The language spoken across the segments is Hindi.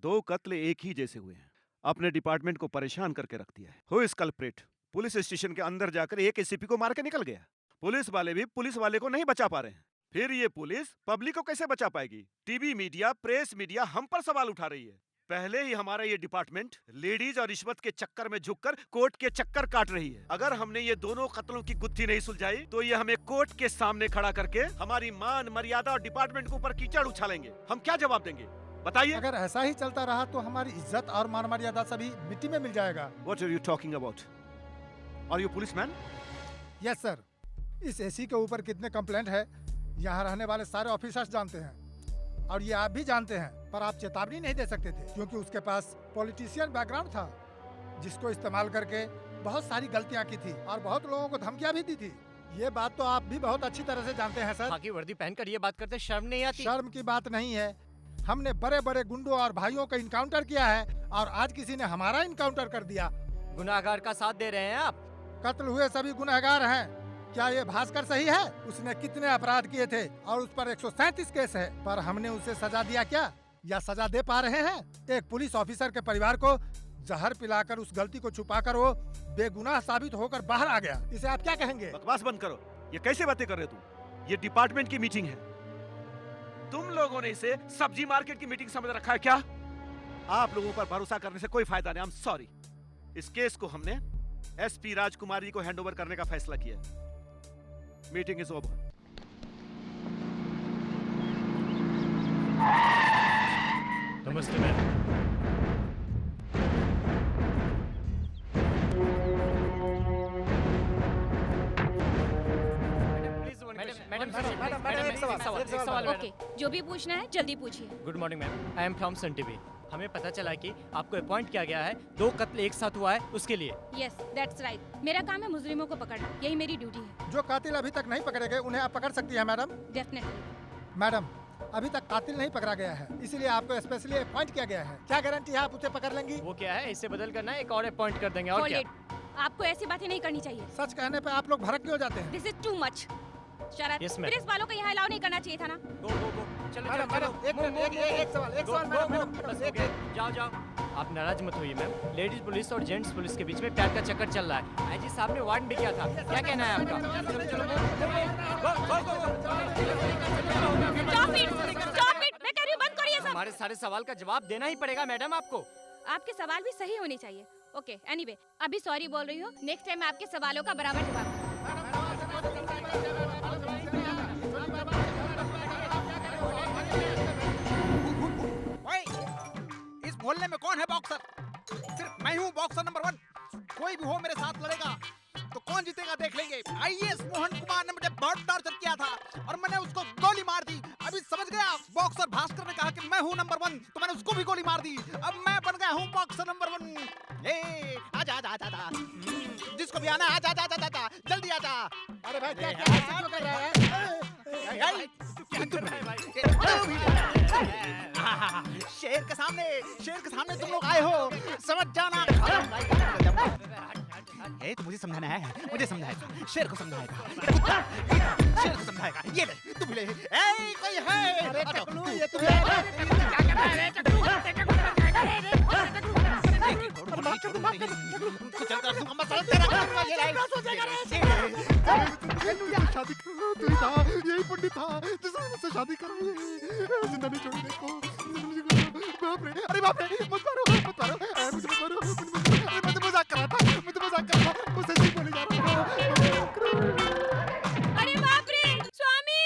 दो कत्ल एक ही जैसे हुए हैं। अपने डिपार्टमेंट को परेशान करके रख दिया है। Who is culprit? Police station के अंदर जाकर एक एसीपी को मार के निकल गया। पुलिस वाले भी पुलिस वाले को नहीं बचा पा रहे हैं। फिर ये पुलिस पब्लिक को कैसे बचा पाएगी? टीवी मीडिया, प्रेस मीडिया हम पर सवाल उठा रही है। पहले ही हमारा ये डिपार्टमेंट लेडीज और रिश्वत के चक्कर में झुककर कोर्ट के चक्कर काट रही है। अगर हमने ये दोनों कत्लों की गुत्थी नहीं सुलझाई तो ये हमें कोर्ट के सामने खड़ा करके हमारी मान मर्यादा और डिपार्टमेंट के ऊपर कीचड़ उछालेंगे। हम क्या जवाब देंगे बताइए? अगर ऐसा ही चलता रहा तो हमारी इज्जत और मान मर्यादा सभी मिट्टी में मिल जाएगा। What are you talking about? Are you policeman? Yes sir. इस एसी के ऊपर कितने कंप्लेंट है यहाँ रहने वाले सारे ऑफिसर्स जानते हैं, और ये आप भी जानते हैं, पर आप चेतावनी नहीं दे सकते थे क्योंकि उसके पास पॉलिटिशियन बैकग्राउंड था, जिसको इस्तेमाल करके बहुत सारी गलतियां की थी और बहुत लोगों को धमकियां भी दी थी। ये बात तो आप भी बहुत अच्छी तरह से जानते हैं सर। खाकी वर्दी पहनकर ये बात करते शर्म नहीं आती? शर्म की बात नहीं है। हमने बड़े बड़े गुंडों और भाइयों का इनकाउंटर किया है और आज किसी ने हमारा इनकाउंटर कर दिया। गुनाहगार का साथ दे रहे हैं आप? कत्ल हुए सभी गुनहगार हैं। क्या ये भास्कर सही है? उसने कितने अपराध किए थे और उस पर 137 केस है, पर हमने उसे सजा दिया क्या या सजा दे पा रहे हैं? एक पुलिस ऑफिसर के परिवार को जहर पिलाकर उस गलती को छुपाकर वो बेगुनाह साबित होकर बाहर आ गया। इसे आप क्या कहेंगे? बकवास बंद करो। ये कैसे बातें कर रहे हो तुम? ये डिपार्टमेंट की मीटिंग है। तुम लोगों ने इसे सब्जी मार्केट की मीटिंग समझ रखा है क्या? आप लोगों पर भरोसा करने से कोई फायदा नहीं। I am sorry. इस केस को हमने एसपी राजकुमार जी को हैंडओवर करने का फैसला किया है। Meeting is over. नमस्ते मैम। ओके, जो भी पूछना है जल्दी पूछिए। Good morning ma'am, I am from Sun TV. हमें पता चला कि आपको अपॉइंट किया गया है 2 कत्ल एक साथ हुआ है उसके लिए। Yes, that's right. मेरा काम है मुजरिमों को पकड़ना, यही मेरी ड्यूटी है। जो कातिल अभी तक नहीं पकड़े गए उन्हें आप पकड़ सकती है मैडम। डेफिनेटली। मैडम, अभी तक कातिल नहीं पकड़ा गया है, इसलिए आपको स्पेशली अपॉइंट किया गया है। क्या गारंटी है आप उसे पकड़ लेंगी? वो क्या है, इसे बदल करना है, एक और अपॉइंट कर देंगे। और क्या? आपको ऐसी बातें नहीं करनी चाहिए। सच कहने पे आप लोग भड़क क्यों जाते हैं? This is too much. Sharad, Yes, ma'am. Police वालों को यहाँ अलाउ नहीं करना चाहिए था ना? गो गो गो, चलो मैडम, चलो मैडम, एक सवाल मैडम, बस हो गया। जाओ जाओ, आप नाराज मत होइए मैम। लेडीज पुलिस और जेंट्स पुलिस के बीच में प्यार का चक्कर चल रहा है। आईजी साहब ने वार्न भी किया था। क्या कहना है आपका? चलो चलो Stop it! Stop it! मैं कह रही हूँ बंद करिए सब। हमारे सारे सवाल का जवाब देना ही पड़ेगा मैडम आपको। आपके सवाल भी सही होने चाहिए। ओके, एनीवे, अभी सॉरी बोल रही हूँ। नेक्स्ट टाइम आपके सवालों का बराबर जवाब। इस मोहल्ले में कौन है बॉक्सर? सिर्फ मैं हूँ बॉक्सर नंबर 1। कोई भी हो मेरे साथ लड़ेगा तो कौन जीतेगा देख लेंगे। आईएएस मोहन कुमार ने मुझे बहुत टॉर्चर किया था और मैंने उसको गोली मार दी। अभी समझ गया? बॉक्सर भास्कर ने कहा कि मैं हूँ नंबर 1, तो मैंने उसको भी गोली मार दी। अब मैं बन गया हूँ बॉक्सर नंबर 1। आजा आजा आजा आजा, जिसको भी आना है आजा आजा आजा आजा, जल्दी आजा। अरे भाई क्या क्यों कर रहा है? क्या कर रहा है भाई? शेर के सामने तुम लोग आए हो, समझ जाना। ए, तो मुझे समझाना है, मुझे समझाएगा, शेर को समझाएगा, शेर को समझाएगा। ये ले, तू भी ले। ए, कोई है? अरे टकलू, ये तो क्या कर रहा है रे टकलू? चलता तू हम साथ तेरा काम ये रे। शादी करो, तू था, यही पंडित था जिसने मुझसे शादी कराई। जिंदा नहीं छोड़ने को। बाप रे, अरे बाप रे, मत मारो, मत मारो, मुझे मत मारो, मैं तो मजाक कर रहा था, मुझसे सच्ची बोले जा रहा था। अरे बाप रे, स्वामी!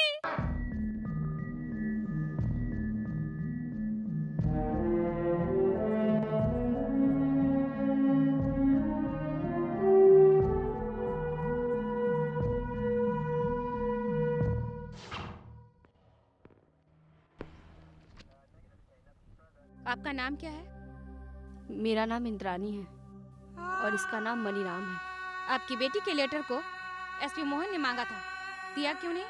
आपका नाम क्या है? मेरा नाम इंद्रानी है और इसका नाम मनीराम है। आपकी बेटी के लेटर को एसपी मोहन ने मांगा था, दिया क्यों नहीं?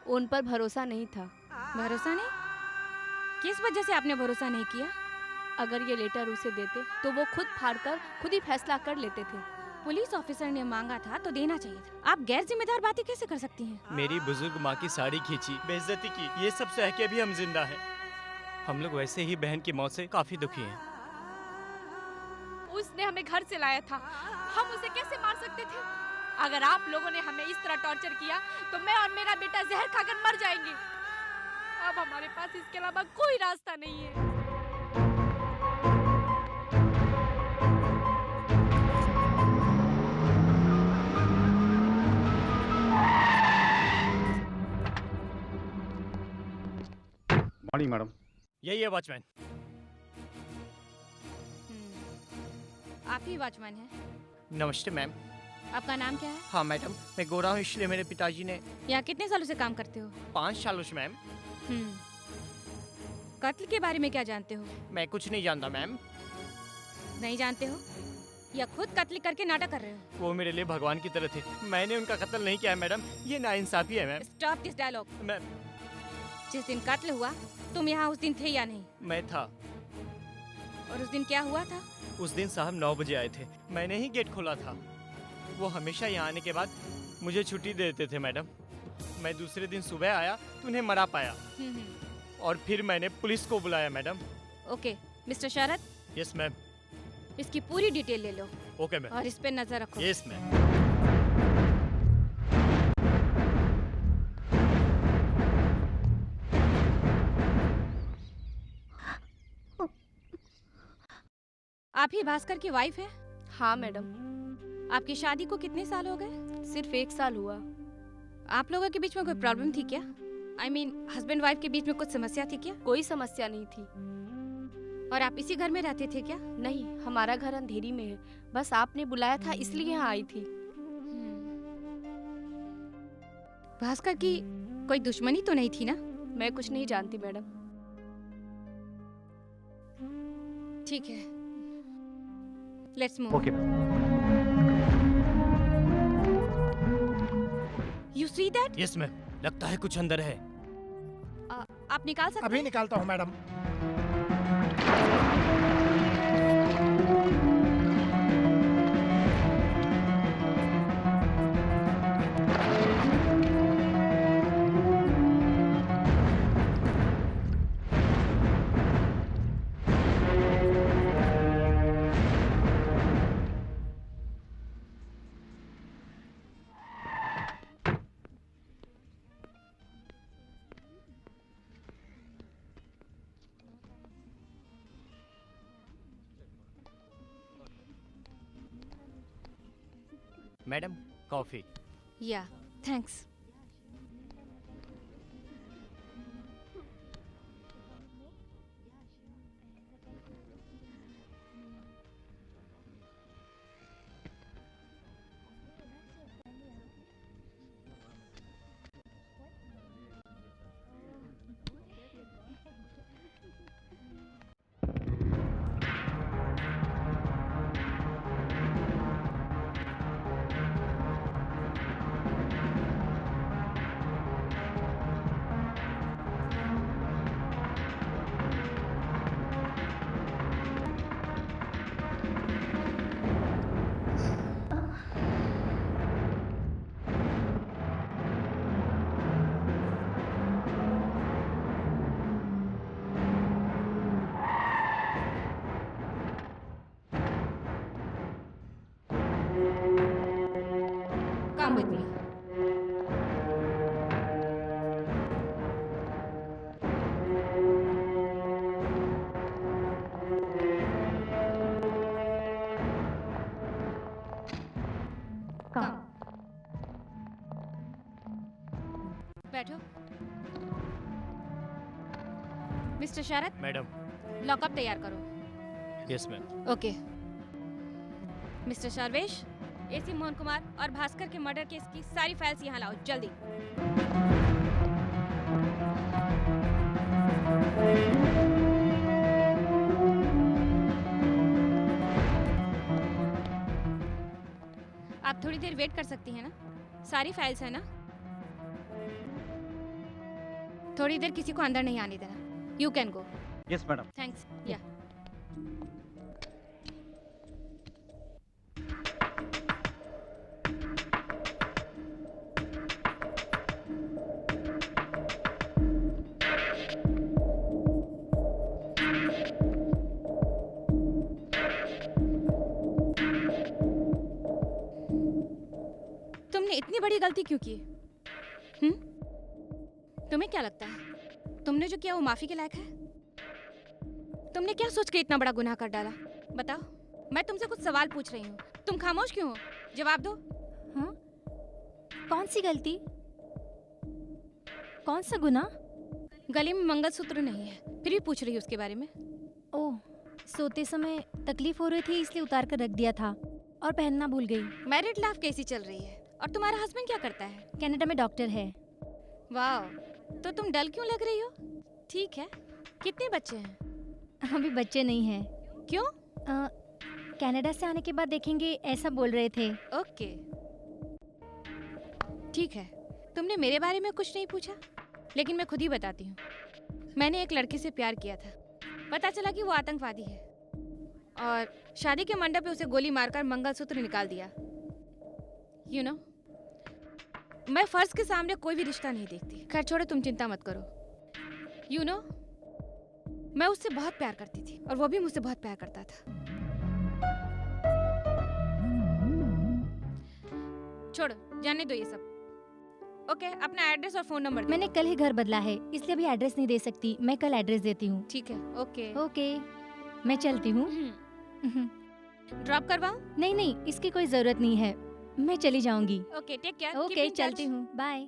उन पर भरोसा नहीं था। भरोसा नहीं? किस वजह से आपने भरोसा नहीं किया? अगर ये लेटर उसे देते तो वो खुद फाड़कर खुद ही फैसला कर लेते थे। पुलिस ऑफिसर ने मांगा था तो देना चाहिए था। आप गैर जिम्मेदार बातें कैसे कर सकती हैं? मेरी बुजुर्ग माँ की साड़ी खींची, बेइज्जती की, ये सब सह के भी हम जिंदा हैं। हम लोग वैसे ही बहन की मौत से काफी दुखी हैं। उसने हमें घर से लाया था, हम उसे कैसे मार सकते थे? अगर आप लोगों ने हमें इस तरह टॉर्चर किया तो मैं और मेरा बेटा जहर खाकर मर जाएंगे। अब हमारे पास इसके अलावा कोई रास्ता नहीं है। Morning madam. यही है वॉचमैन। आप ही वॉचमैन हैं? नमस्ते मैम। आपका नाम क्या है? हाँ मैडम, मैं गोरा हूँ इसलिए मेरे पिताजी ने। यहाँ कितने सालों से काम करते हो? 5 सालों से मैम। कत्ल के बारे में क्या जानते हो? मैं कुछ नहीं जानता मैम। नहीं जानते हो या खुद कत्ल करके नाटक कर रहे हो? वो मेरे लिए भगवान की तरह थे, मैंने उनका कत्ल नहीं किया है मैडम, ये नाइंसाफी है ma'am. Stop this dialogue. Ma'am जिस दिन कत्ल हुआ तुम यहाँ उस दिन थे या नहीं? मैं था। और उस दिन क्या हुआ था? उस दिन साहब 9 बजे आए थे, मैंने ही गेट खोला था। वो हमेशा यहाँ आने के बाद मुझे छुट्टी दे देते थे मैडम। मैं दूसरे दिन सुबह आया तो उन्हें मरा पाया और फिर मैंने पुलिस को बुलाया मैडम। ओके मिस्टर शरद, यस मैम। इसकी पूरी डिटेल ले लो ओके मैम। और इस पे नजर रखो। Yes ma'am. आप ही भास्कर की वाइफ है? हाँ मैडम। आपकी शादी को कितने साल हो गए? सिर्फ 1 साल हुआ। आप लोगों के बीच में कोई प्रॉब्लम थी क्या? I mean, हस्बैंड वाइफ के बीच में कुछ समस्या थी क्या? कोई समस्या नहीं थी। और आप इसी घर में रहते थे क्या? नहीं, हमारा घर अंधेरी में है, बस आपने बुलाया था इसलिए यहाँ आई थी। भास्कर की कोई दुश्मनी तो नहीं थी ना? मैं कुछ नहीं जानती मैडम। ठीक है, let's move. Okay. You see that? Yes ma'am, लगता है कुछ अंदर है। आप निकाल सकते अभी हैं? निकालता हूँ madam. Madam coffee. Yeah thanks. Come with me. Come. बैठो। Mister Sharad, madam. लॉकअप तैयार करो। Yes ma'am. Okay. Mister Sarvesh, AC Mohan Kumar और भास्कर के मर्डर केस की सारी फाइल्स यहाँ लाओ जल्दी। आप थोड़ी देर वेट कर सकती हैं ना? सारी फाइल्स है ना? थोड़ी देर किसी को अंदर नहीं आने देना। You can go. Yes madam. Thanks. या तुमने इतनी बड़ी गलती क्यों की? तुम्हें क्या लगता है तुमने जो किया वो माफी के लायक है? तुमने क्या सोच के इतना बड़ा गुनाह कर डाला? बताओ, मैं तुमसे कुछ सवाल पूछ रही हूँ, तुम खामोश क्यों हो? जवाब दो। हाँ? कौन सी गलती? कौन सा गुनाह? गले में मंगलसूत्र नहीं है, फिर भी पूछ रही हूँ उसके बारे में। ओह, सोते समय तकलीफ हो रही थी इसलिए उतार कर रख दिया था और पहनना भूल गई। मैरिड लाइफ कैसी चल रही है? और तुम्हारा हस्बैंड क्या करता है? कनाडा में डॉक्टर है। वाह, तो तुम डल क्यों लग रही हो? ठीक है, कितने बच्चे हैं? अभी बच्चे नहीं हैं। क्यों? कनाडा से आने के बाद देखेंगे ऐसा बोल रहे थे। ओके, ठीक है। तुमने मेरे बारे में कुछ नहीं पूछा, लेकिन मैं खुद ही बताती हूँ। मैंने एक लड़के से प्यार किया था, पता चला कि वो आतंकवादी है और शादी के मंडप पे उसे गोली मारकर मंगलसूत्र निकाल दिया। यू नो, मैं फर्ज के सामने कोई भी रिश्ता नहीं देखती। खैर छोड़ो, तुम चिंता मत करो। यू नो, मैं उससे बहुत प्यार करती थी और वो भी मुझसे बहुत प्यार करता था। छोड़ो, जाने दो ये सब। ओके, अपना एड्रेस और फोन नंबर दो। मैंने कल ही घर बदला है इसलिए अभी एड्रेस नहीं दे सकती। मैं कल एड्रेस देती हूँ। ठीक है, ओके। ओके, मैं चलती हूँ। ड्रॉप करवाऊं? नहीं नहीं, इसकी कोई जरूरत नहीं है, मैं चली जाऊंगी। Okay, take care. ओके, चलती हूँ, बाय।